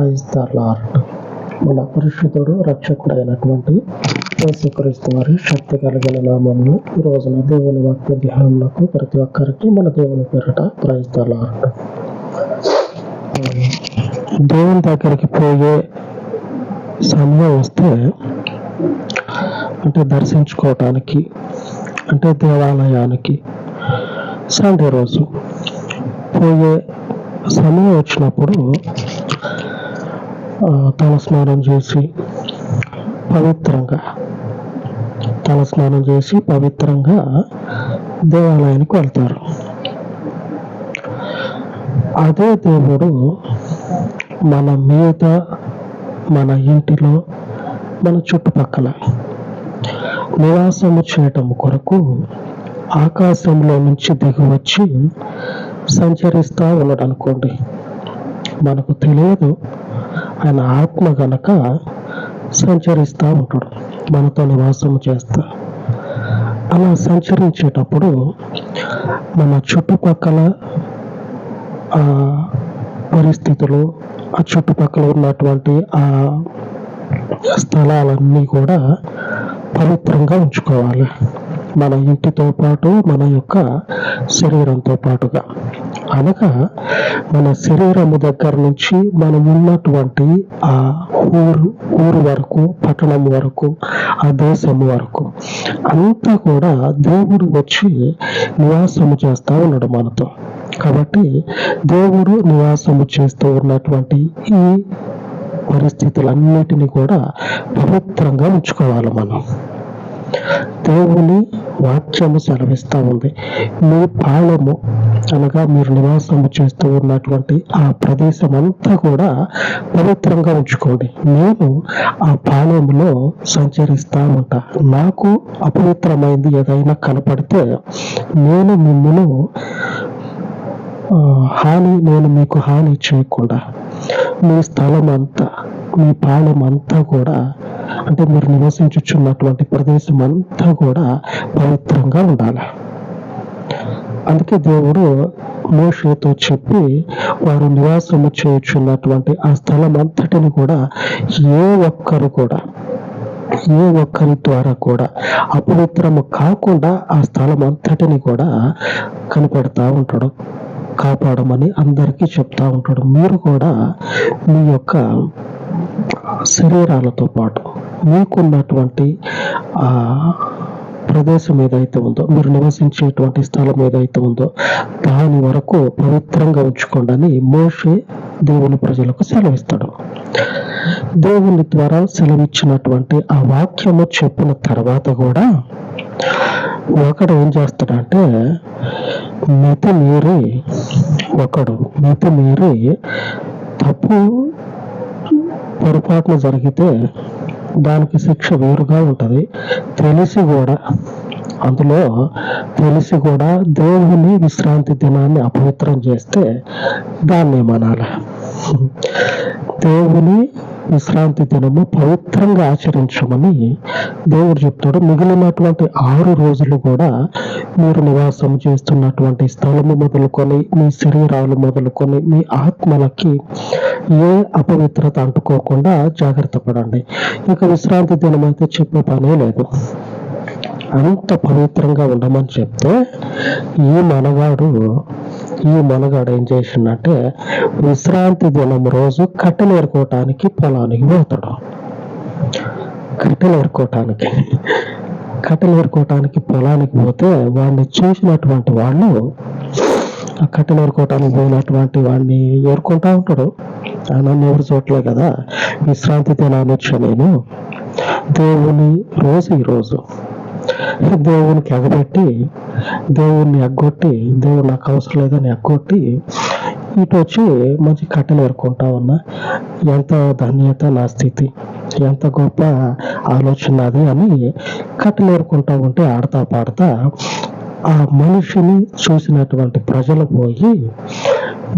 Praise the lord. మన పరిశుద్ధుడు రక్షకుడైనటువంటి యేసుక్రీస్తు వారి శక్తి కలిగిన నామములో ఈ రోజున దేవుని వాక్య ధ్యానములకు ప్రతి ఒక్కరికి మన దేవుని పేరిట ప్రైజ్ ద లార్డ్. దేవుని దగ్గరికి పోయే సమయం వస్తే, అంటే దర్శించుకోవటానికి, అంటే దేవాలయానికి సండే రోజు పోయే సమయం వచ్చినప్పుడు తలస్నానం చేసి పవిత్రంగా దేవాలయానికి వెళ్తారు. అదే దేవుడు మన మీద, మన ఇంటిలో, మన చుట్టుపక్కల నివాసము చేయటం కొరకు ఆకాశంలో నుంచి దిగి వచ్చి సంచరిస్తూ ఉన్నాడు అనుకోండి. మనకు తెలియదు, ఆయన ఆత్మ గనక సంచరిస్తూ ఉంటాడు, మనతో నివాసం చేస్తా. అలా సంచరించేటప్పుడు మన చుట్టుపక్కల పరిస్థితులు, ఆ చుట్టుపక్కల ఉన్నటువంటి ఆ స్థలాలన్నీ కూడా పవిత్రంగా ఉంచుకోవాలి. మన ఇంటితో పాటు, మన యొక్క శరీరంతో పాటుగా. అనగా మన శరీరము దగ్గర నుంచి మనం ఉన్నటువంటి ఆ ఊరు వరకు, పట్టణం వరకు, ఆ దేశము వరకు అంతా కూడా దేవుడు వచ్చి నివాసము చేస్తూ ఉన్నాడు మనతో. కాబట్టి దేవుడు నివాసము చేస్తూ ఉన్నటువంటి ఈ పరిస్థితులన్నిటినీ కూడా పవిత్రంగా ఉంచుకోవాలి మనం. దేవుని వాక్యము సెలవిస్తూ ఉంది, మీ పాళెము అనగా మీరు నివాసము చేస్తూ ఉన్నటువంటి ఆ ప్రదేశం అంతా కూడా పవిత్రంగా ఉంచుకోండి. నేను ఆ పాళెములో సంచరిస్తూ ఉంటా. నాకు అపవిత్రమైంది ఏదైనా కనపడితే నేను మీకు హాని చేయకుండా మీ స్థలం అంతా, మీ పాళెం అంతా కూడా, అంటే మీరు నివసించుచున్నటువంటి ప్రదేశం అంతా కూడా పవిత్రంగా ఉండాలి. అందుకే దేవుడు మోషేతో చెప్పి, వారు నివాసము చేయుచున్నటువంటి ఆ స్థలం అంతటిని కూడా ఏ ఒక్కరి ద్వారా కూడా అపవిత్రము కాకుండా ఆ స్థలం అంతటిని కూడా కనిపెడతా ఉంటాడు, కాపాడమని అందరికీ చెప్తా ఉంటాడు. మీరు కూడా మీ యొక్క శరీరాలతో పాటు మీకున్నటువంటి ఆ ప్రదేశం ఏదైతే ఉందో, మీరు నివసించేటువంటి స్థలం ఏదైతే ఉందో దాని వరకు పవిత్రంగా ఉంచుకోండి అని మోషే దేవుని ప్రజలకు సెలవిస్తాడు. దేవుని ద్వారా సెలవిచ్చినటువంటి ఆ వాక్యము చెప్పిన తర్వాత కూడా ఒకడు ఏం చేస్తాడంటే, మితి మీరి తప్పు పొరపాటున జరిగితే దానికి శిక్ష వేరుగా ఉంటుంది. తెలిసి కూడా దేవుని విశ్రాంతి దినాన్ని అపవిత్రం చేస్తే దాన్ని ఏమనాలి? దేవుని విశ్రాంతి దినము పవిత్రంగా ఆచరించమని దేవుడు చెప్తాడు. మిగిలినటువంటి 6 రోజులు కూడా మీరు నివాసం చేస్తున్నటువంటి స్థలము మొదలుకొని, మీ శరీరాలు మొదలుకొని, మీ ఆత్మలకి ఏ అపవిత్రత అంటుకోకుండా జాగ్రత్త పడండి. ఇక విశ్రాంతి దినం అయితే చెప్పే పనే లేదు. అంత పవిత్రంగా ఉండమని చెప్తే ఈ మనగాడు ఏం చేసిందంటే, విశ్రాంతి దినం రోజు కట్టెలు ఏరుకోవటానికి పొలానికి పోతాడు. కట్టెలు ఏరుకోవటానికి పొలానికి పోతే వాడిని చూసినటువంటి వాళ్ళు, ఆ కట్టెలు ఏరుకోవటానికి పోయినటువంటి వాడిని ఏరుకుంటా ఉంటాడు. ఆయన ఎవరు చూడలే కదా, విశ్రాంతి దినాన్ని వచ్చా నేను దేవుని రోజు ఈరోజు దేవునికి ఎగబెట్టి, దేవుణ్ణి ఎగ్గొట్టి, దేవుడు నాకు అవసరం లేదని ఎగ్గొట్టి ఇటు వచ్చి మంచి కట్టెలు ఏరుకుంటా ఉన్నా. ఎంత ధన్యత నా స్థితి, ఎంత గొప్ప ఆలోచన అది అని కట్టెలు ఏరుకుంటా ఉంటే ఆడతా పాడతా ఆ మనిషిని చూసినటువంటి ప్రజలు పోయి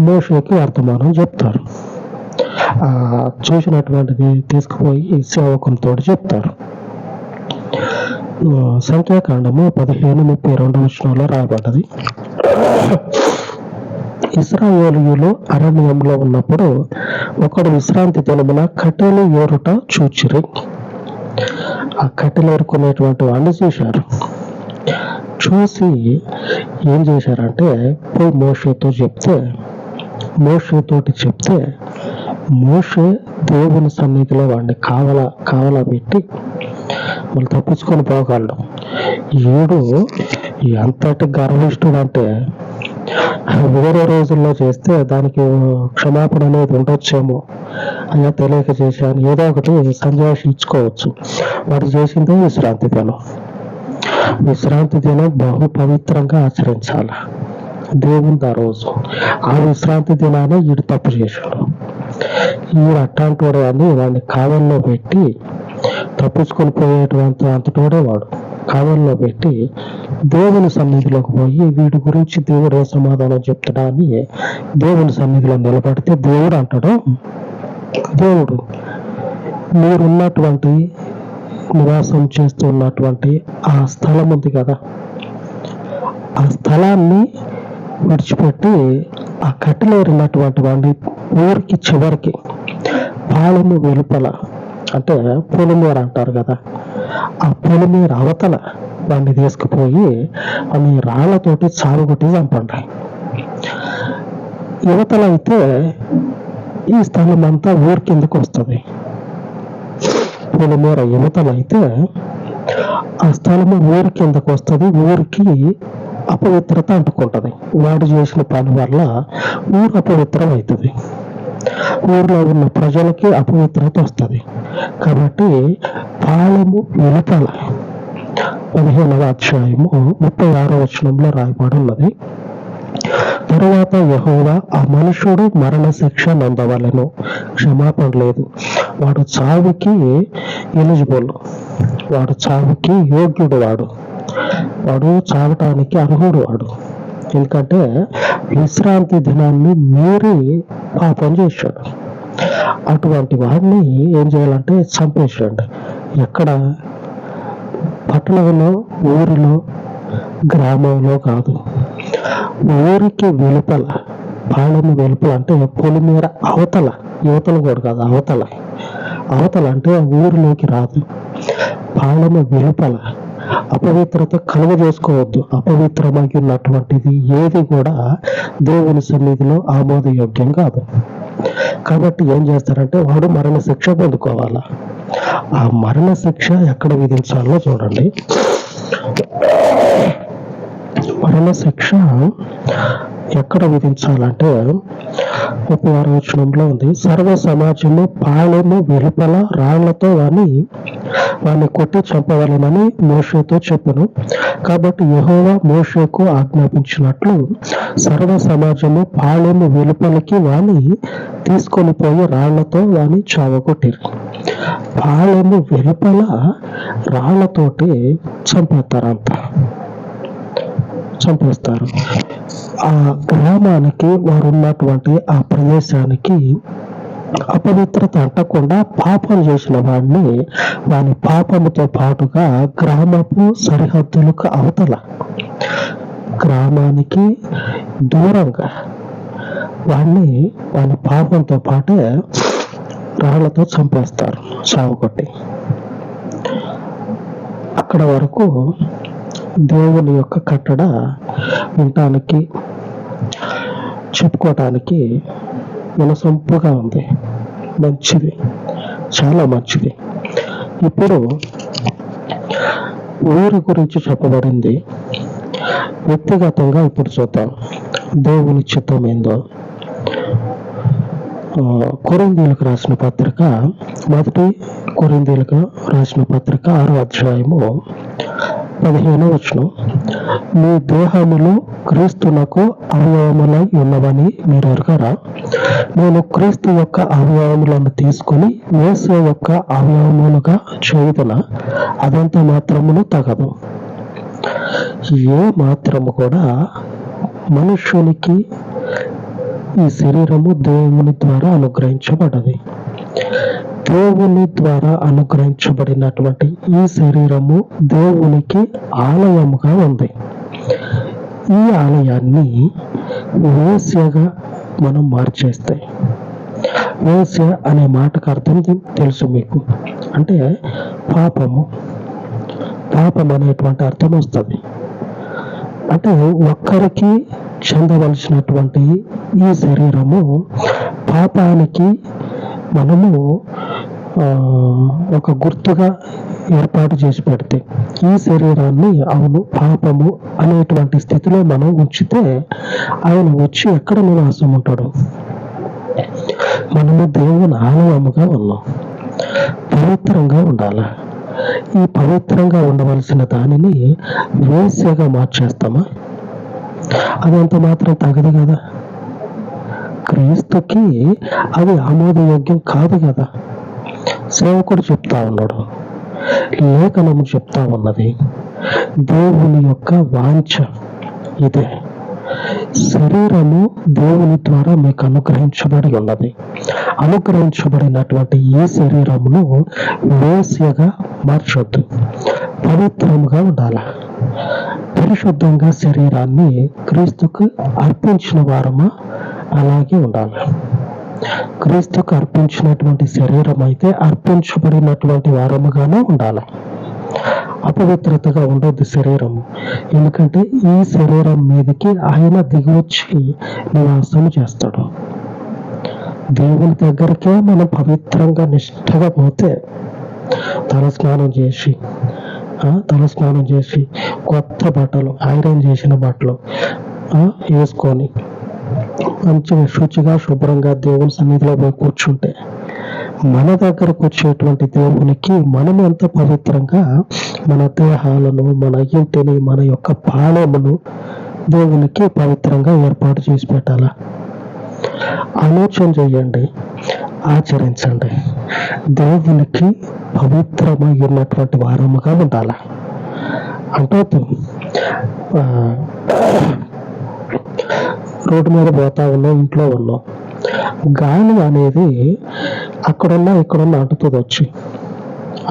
మోషేకి వర్తమానం చెప్తారు. చూసినటువంటిది తీసుకుపోయి సేవకునితో చెప్తారు. సంఖ్యాకాండము 15:32 రాయబడ్డది. ఇశ్రాయేలీయులు అరణ్యంలో ఉన్నప్పుడు ఒకడు విశ్రాంతి దినమున కట్టెలు ఏరుట చూచిరి. ఆ కట్టెలు ఏరుకునేటువంటి వాడిని చూశారు. చూసి ఏం చేశారంటే పోయి మోషేతోటి చెప్తే మోషే దేవుని సన్నిధిలో వాడిని కావలా పెట్టి వాళ్ళు తప్పించుకొని పోగలడు. ఈడు ఎంతటి గర్విష్ఠుడు అంటే వేరే రోజుల్లో చేస్తే దానికి క్షమాపణ అనేది ఉండొచ్చేమో, అయ్యా తెలియక చేశాను ఏదో ఒకటి సంజాయిషి ఇచ్చుకోవచ్చు. వాడు చేసిందే విశ్రాంతి దినం బహు పవిత్రంగా ఆచరించాలి దేవుని ఆ రోజు. ఆ విశ్రాంతి దినానే ఈడు తప్పు చేశాడు. ఈడు అట్టాంటోడే అని వాడిని కావల్లో పెట్టి తప్పించుకొని పోయేటువంటి అంతటోడే వాడు కావల్లో పెట్టి దేవుని సన్నిధిలోకి పోయి వీడి గురించి దేవుడు ఏ సమాధానం చెప్తాడా అని దేవుని సన్నిధిలో నిలబడితే దేవుడు అంటాడు, దేవుడు మీరున్నటువంటి నివాసం చేస్తున్నటువంటి ఆ స్థలం ఉంది కదా, ఆ స్థలాన్ని విడిచిపెట్టి ఆ కట్టెలేరినటువంటి వాడిని ఊరికి చివరికి పాలెము వెలుపల అంటే పొలిమేర అంటారు కదా, ఆ పొలిమేర అవతల వాడిని తీసుకుపోయి అవి రాళ్లతోటి చావుగొట్టి చంపండి. యువతల అయితే ఈ స్థలం అంతా ఊరి కిందకు వస్తుంది. పొలిమేర యువతల అయితే ఆ స్థలము ఊరి కిందకు వస్తుంది. ఊరికి అపవిత్రత అంటుకుంటది. వాడు చేసిన పని వల్ల ఊరు అపవిత్రం అవుతుంది. ఊర్లో ఉన్న ప్రజలకి అపవిత్రత వస్తుంది. కాబట్టి పాలెము వెలుపల 15వ అధ్యాయము 36వ వచనంలో రాయబడి ఉన్నది. తరువాత యెహోవా ఆ మనుషుడు మరణ శిక్ష నందవలెను, క్షమాపణ లేదు, వాడు చావుకి ఎలిజిబుల్, వాడు చావుకి యోగ్యుడు, వాడు చావటానికి అర్హుడు వాడు. ఎందుకంటే విశ్రాంతి దినాన్ని మీరి పాపం చేశాడు. అటువంటి వాడిని ఏం చేయాలంటే చంపేసాడు. ఎక్కడ? పట్టణంలో, ఊరిలో, గ్రామంలో కాదు, ఊరికి వెలుపల, పాలెము వెలుపల అంటే పొలిమేర అవతల, యువతలు కూడా కాదు, అవతల అంటే ఊరిలోకి రాదు, పాలెము వెలుపల. అపవిత్రత కలుగజేసుకోవద్దు. అపవిత్రమై ఉన్నటువంటిది ఏది కూడా దేవుని సన్నిధిలో ఆమోదయోగ్యం కాదు. కాబట్టి ఏం చేస్తారంటే వాడు మరణ శిక్ష పొందుకోవాలా. ఆ మరణ శిక్ష ఎక్కడ విధించాలో చూడండి. మరణ శిక్ష ఎక్కడ విధించాలంటే 36వ వచనంలో ఉంది. సర్వ సమాజము పాలెము వెలుపల రాళ్లతో వాని కొట్టి చంపవలెనని మోషేతో చెప్పెను. కాబట్టి యెహోవా మోషేకు ఆజ్ఞాపించినట్లు సర్వ సమాజము పాలెము వెలుపలికి వాని తీసుకొని పోయి రాళ్లతో వాని చావగొట్టిరి. పాలెము వెలుపల రాళ్లతోటి చంపేస్తారు. ఆ గ్రామానికి, వారు ఉన్నటువంటి ఆ ప్రదేశానికి అపవిత్రత అంటకుండా పాపం చేసిన వాని పాపముతో పాటుగా గ్రామపు సరిహద్దులకు అవతల, గ్రామానికి దూరంగా వాని పాపంతో పాటే రాళ్లతో చంపేస్తారు, చావుకొట్టి. అక్కడ వరకు దేవుని యొక్క కట్టడ వినటానికి, చెప్పుకోవటానికి వినసొంపుగా ఉంది. మంచిది, చాలా మంచిది. ఇప్పుడు ఊరి గురించి చెప్పబడింది. వ్యక్తిగతంగా ఇప్పుడు చూద్దాం దేవుని చిత్తం ఏందో. కొరింథీయులకు రాసిన పత్రిక, 1 కొరింథీయులకు రాసిన పత్రిక 6వ అధ్యాయము 15వ వచనం. మీ దేహములు క్రీస్తునకు అవయవములై ఉన్నవని మీరు ఎరగరా? నేను క్రీస్తు యొక్క అవయవములను తీసుకుని యేసు యొక్క అవయవములుగా చేయుదునా? అదంత మాత్రమును తగదు. ఏ మాత్రము కూడా మనుష్యునికి ఈ శరీరము దేవుని ద్వారా అనుగ్రహించబడ్డది. దేవుని ద్వారా అనుగ్రహించబడినటువంటి ఈ శరీరము దేవునికి ఆలయముగా ఉంది. ఈ ఆలయాన్ని వేశ్యగా మనం మార్చేస్తే, వేశ్య అనే మాటకు అర్థం తెలుసు మీకు, అంటే పాపం అనేటువంటి అర్థం వస్తుంది. అంటే ఒక్కరికి చెందవలసినటువంటి ఈ శరీరము పాపానికి మనము ఒక గుర్తుగా ఏర్పాటు చేసి పెడితే, ఈ శరీరాన్ని అవును పాపము అనేటువంటి స్థితిలో మనం ఉంచితే ఆయన వచ్చి ఎక్కడ నివాసం ఉంటాడు? మనము దేవుని ఆలయముగా ఉన్నాం, పవిత్రంగా ఉండాలి. ఈ పవిత్రంగా ఉండవలసిన దానిని వేశ్యగా మార్చేస్తామా? అదంత మాత్రం తగదు కదా. క్రీస్తుకి అది ఆమోదయోగ్యం కాదు కదా. సేవకుడు చెప్తా ఉన్నాడు, లేఖనము చెప్తా ఉన్నది, దేవుని యొక్క వాంఛ ఇదే. శరీరము దేవుని ద్వారా మీకు అనుగ్రహించబడి ఉన్నది. అనుగ్రహించబడినటువంటి ఈ శరీరమును వేశ్యగా మార్చొద్దు, పవిత్రముగా ఉండాలి. పరిశుద్ధంగా శరీరాన్ని క్రీస్తుకు అర్పించిన వారమా అలాగే ఉండాలి. క్రీస్తుకు అర్పించినటువంటి శరీరం అయితే అర్పించబడినటువంటి వారముగానే ఉండాలి. అపవిత్రతగా ఉండొద్దు శరీరం. ఎందుకంటే ఈ శరీరం మీదకి ఆయన దిగివచ్చి నివాసం చేస్తాడు. దేవుని దగ్గరికే మనం పవిత్రంగా నిష్ఠగా పోతే తలస్నానం చేసి కొత్త బట్టలు, ఐరన్ చేసిన బట్టలు వేసుకొని మంచిగా శుచిగా శుభ్రంగా దేవుని సన్నిధిలో పోయి కూర్చుంటే, మన దగ్గరకు వచ్చేటువంటి దేవునికి మనం ఎంత పవిత్రంగా మన దేహాలను, మన ఇంటిని, మన యొక్క పాలమును దేవునికి పవిత్రంగా ఏర్పాటు చేసి పెట్టాలా? ఆలోచన చేయండి, ఆచరించండి. దేవునికి పవిత్రమై ఉన్నటువంటి వారముగా ఉండాలి. అంటూ రోడ్డు మీద పోతా ఉన్నాం, ఇంట్లో ఉన్నాం, గాలి అనేది అక్కడున్నా ఇక్కడున్నా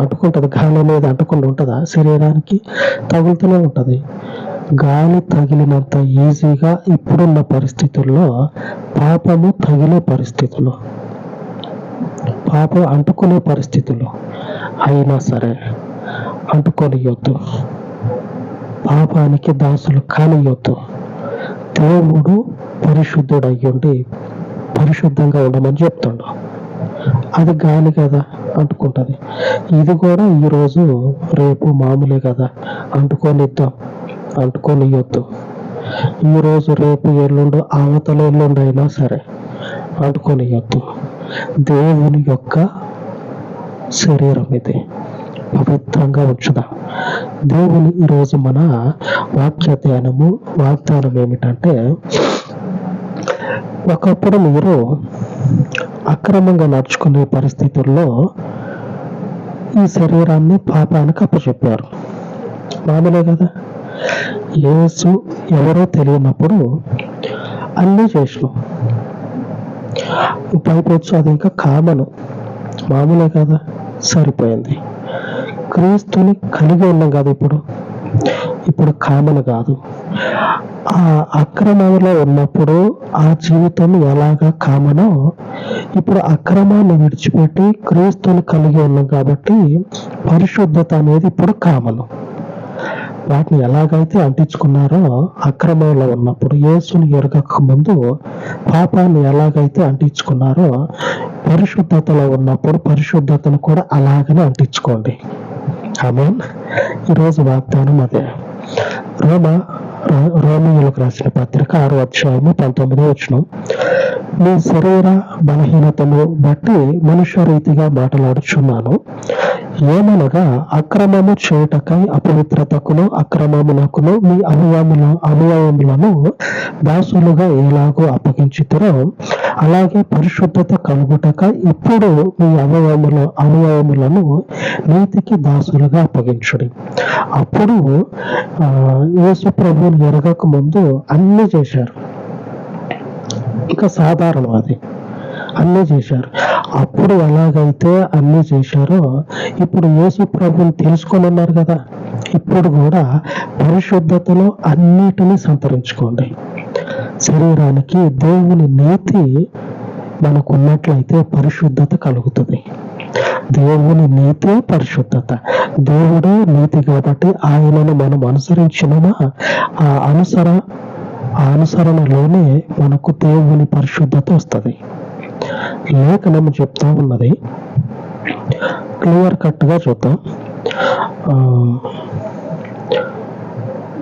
అంటుకుంటుంది. గాలి అనేది అంటకుండా ఉంటుందా? శరీరానికి తగులుతూనే ఉంటుంది. గాలి తగిలినంత ఈజీగా ఇప్పుడున్న పరిస్థితుల్లో పాపము తగిలే పరిస్థితులు, పాపం అంటుకునే పరిస్థితులు అయినా సరే అంటుకొనియొద్దు, పాపానికి దాసులు కానియొద్దు. దేవుడు పరిశుద్ధుడయ్యుండి పరిశుద్ధంగా ఉండమని చెప్తుండు. అది గాలి కదా, అంటుకుంటుంది. ఇది కూడా ఈరోజు రేపు మామూలే కదా, అంటుకొనియొద్దు. ఈరోజు రేపు ఎల్లుండు అవతల ఎల్లుండి అయినా సరే అంటుకొనియొద్దు. దేవుని యొక్క శరీరం ఇది, పవిత్రంగా ఉంచుదాం. దేవుని ఈరోజు మన వాగ్దానం ఏమిటంటే, ఒకప్పుడు మీరు అక్రమంగా నడుచుకునే పరిస్థితుల్లో ఈ శరీరాన్ని పాపానికి అప్పచెప్పారు. మామూలే కదా. యేసు ఎవరో తెలియనప్పుడు అన్నీ చేసినాం. పైపోవచ్చు, అది ఇంకా కామను, మామూలే కదా, సరిపోయింది. క్రీస్తుని కలిగి ఉన్నాం కదా ఇప్పుడు కామన్ కాదు. ఆ అక్రమంలో ఉన్నప్పుడు ఆ జీవితం ఎలాగా కామనో, ఇప్పుడు అక్రమాన్ని విడిచిపెట్టి క్రీస్తుని కలిగి ఉన్నాం కాబట్టి పరిశుద్ధత అనేది ఇప్పుడు కామను. వాటిని ఎలాగైతే అంటించుకున్నారో అక్రమంలో ఉన్నప్పుడు, యేసుని ఎరగక ముందు పాపాన్ని ఎలాగైతే అంటించుకున్నారో, పరిశుద్ధతలో ఉన్నప్పుడు పరిశుద్ధతను కూడా అలాగనే అంటించుకోండి. ఆమేన్. ఈరోజు వాగ్దానం అదే. రోమీయులకు రాసిన పత్రిక 6వ అధ్యాయము 19వ వచనం, మీ శరీర బలహీనతను బట్టి మనుష్య రీతిగా మాట్లాడుచున్నాను. ఏమనగా అక్రమము చేయుటకై అపవిత్రతకును అక్రమమునకును మీ అవయవములను దాసులుగా ఎలాగో అప్పగించుతారో, అలాగే పరిశుద్ధత కలుగుటకై ఇప్పుడు మీ అవయవములను నీతికి దాసులుగా అప్పగించుడి. అప్పుడు యేసు ప్రభువుని ఎరగక ముందు అన్ని చేశారు, ఇంకా సాధారణం అది, అన్నీ చేశారు. అప్పుడు ఎలాగైతే అన్నీ చేశారో ఇప్పుడు యేసు ప్రభువుని తెలుసుకొని ఉన్నారు కదా, ఇప్పుడు కూడా పరిశుద్ధతలో అన్నిటినీ సంతరించుకోండి. శరీరానికి దేవుని నీతి మనకు ఉన్నట్లయితే పరిశుద్ధత కలుగుతుంది. దేవుని నీతి పరిశుద్ధత. దేవుడే నీతి కాబట్టి ఆయనను మనం అనుసరించినమా ఆ అనుసరణలోనే మనకు దేవుని పరిశుద్ధత వస్తుంది. లేఖనం చెప్తా ఉన్నది, క్లియర్ కట్ గా చూద్దాం.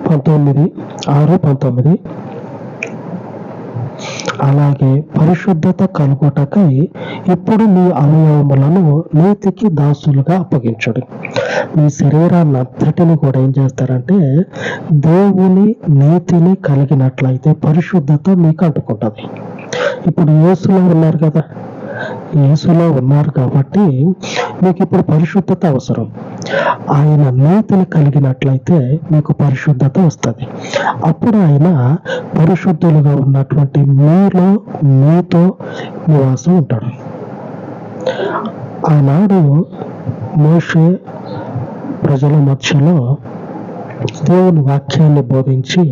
19:6-19 అలాగే పరిశుద్ధత కలుగుటకై ఇప్పుడు మీ అవయవములను నీతికి దాసులుగా అప్పగించడు. మీ శరీరాన్ని అంతటిని కూడా ఏం చేస్తారంటే దేవుని నీతిని కలిగినట్లయితే పరిశుద్ధత మీకు అంటుకుంటుంది. ఇప్పుడు యేసులో ఉన్నారు కదా, యేసులో ఉన్నారు కాబట్టి మీకు ఇప్పుడు పరిశుద్ధత అవసరం. ఆయన నీతిని కలిగినట్లయితే మీకు పరిశుద్ధత వస్తుంది. అప్పుడు ఆయన పరిశుద్ధులుగా ఉన్నటువంటి మీతో నివాసం ఉంటాడు. ఆనాడు మోషే ప్రజల మధ్యలో దేవుని వాక్యాన్ని బోధించి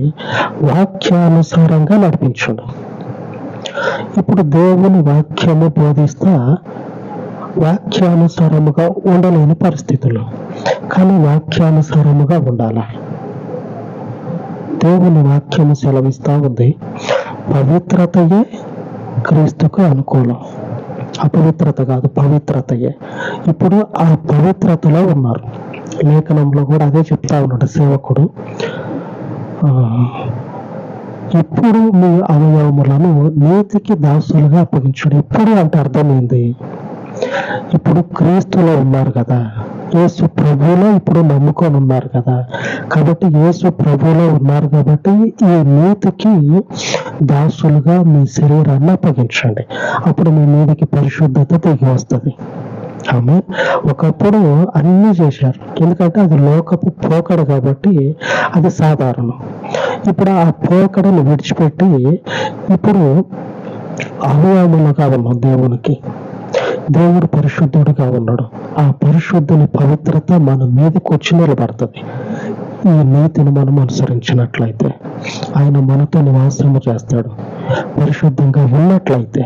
వాక్యానుసారంగా నడిపించాడు. ఇప్పుడు దేవుని వాక్యము బోధిస్తా వాక్యానుసారముగా ఉండలేని పరిస్థితులు, కానీ వాక్యానుసారముగా ఉండాల. దేవుని వాక్యము సెలవిస్తా ఉంది, పవిత్రతయే క్రీస్తుకు అనుకూలం. అపవిత్రత కాదు, పవిత్రతయే. ఇప్పుడు ఆ పవిత్రతలో ఉన్నారు. లేఖనంలో కూడా అదే చెప్తా ఉన్నాడు సేవకుడు. ఇప్పుడు మీ అవయవములను నీతికి దాసులుగా అప్పగించాడు. ఇప్పుడు అంటే అర్థమైంది, ఇప్పుడు క్రీస్తులో ఉన్నారు కదా, యేసు ప్రభువులో ఇప్పుడు నమ్ముకొని ఉన్నారు కదా, కాబట్టి యేసు ప్రభువులో ఉన్నారు కాబట్టి ఈ నీతికి దాసులుగా మీ శరీరాన్ని అప్పగించండి. అప్పుడు మీ మీదకి పరిశుద్ధత దిగి వస్తుంది. ఆమె ఒకప్పుడు అన్నీ చేశారు, ఎందుకంటే అది లోకపు పోకడ కాబట్టి అది సాధారణం. ఇప్పుడు ఆ పోకడను విడిచిపెట్టి ఇప్పుడు అవయవములుగా ఉన్నాం దేవునికి. దేవుడు పరిశుద్ధుడిగా ఉన్నాడు. ఆ పరిశుద్ధుని పవిత్రత మన మీదకి వచ్చి నిలబడుతుంది. ఈ నీతిని మనం అనుసరించినట్లయితే ఆయన మనతో నివాసము చేస్తాడు, పరిశుద్ధంగా ఉన్నట్లయితే.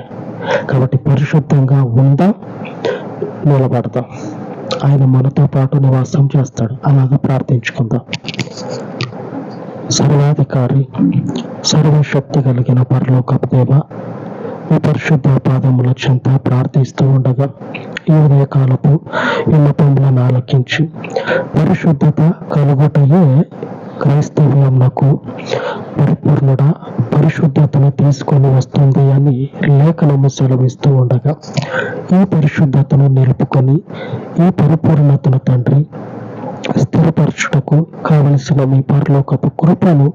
కాబట్టి పరిశుద్ధంగా ఉందాం, నిలబడదాం. ఆయన మనతో పాటు నివాసం చేస్తాడు. అలాగా ప్రార్థించుకుందాం. సర్వాధికారి, సర్వశక్తి కలిగిన పరలోకపు దేవా, ఈ పరిశుద్ధ పాదముల చెంత ప్రార్థిస్తూ ఉండగా ఈ ఉదయకాలపు విన్నపములను ఆలకించి పరిశుద్ధత కలుగుటయే క్రైస్తవ్యమునకు పరిపూర్ణుడ పరిశుద్ధతను తీసుకొని వస్తుంది అని లేఖనము సెలవిస్తూ ఉండగా ఈ పరిశుద్ధతను నిలుపుకొని ఈ పరిపూర్ణతను తండ్రి స్థిరపరచుటకు కావలసిన మీ పరలోకపు కృపను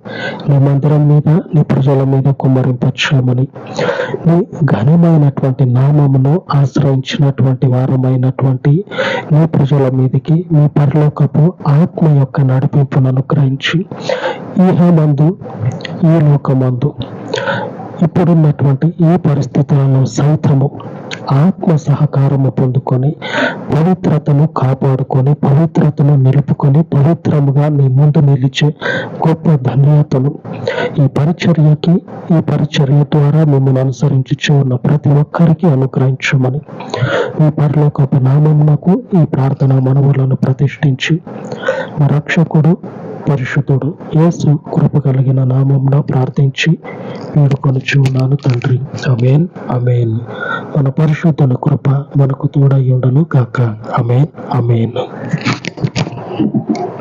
నీ మందిరం మీద, నీ ప్రజల మీద కుమ్మరింపచేయమని, నీ ఘనమైనటువంటి నామమును ఆశ్రయించినటువంటి వారమైనటువంటి నీ ప్రజల మీదకి మీ పరలోకపు ఆత్మ యొక్క నడిపింపును అనుగ్రహించి ఈహమందు ఈ లోకమందు ఇప్పుడున్నటువంటి ఈ పరిస్థితులలో సైతము ఆత్మ సహకారము పొందుకొని పవిత్రతను కాపాడుకొని పవిత్రతను నిలుపుకొని పవిత్రముగా నీ ముందు నిలిచే గొప్ప ధన్యతను ఈ పరిచర్య ద్వారా మిమ్మల్ని అనుసరించుచు ఉన్న ప్రతి ఒక్కరికి అనుగ్రహించమని ఈ పరలోకపు నామమునకు ఈ ప్రార్థన మనవులను ప్రతిష్ఠించి మా రక్షకుడు పరిశుద్ధుడు యేసు కృప కలిగిన నామమున ప్రార్థించి వేడుకొనుచు ఉన్నాను తండ్రి. ఆమేన్, ఆమేన్. మన పరిశుద్ధుల కృప మనకు తోడై ఉండును గాక. ఆమేన్, ఆమేన్.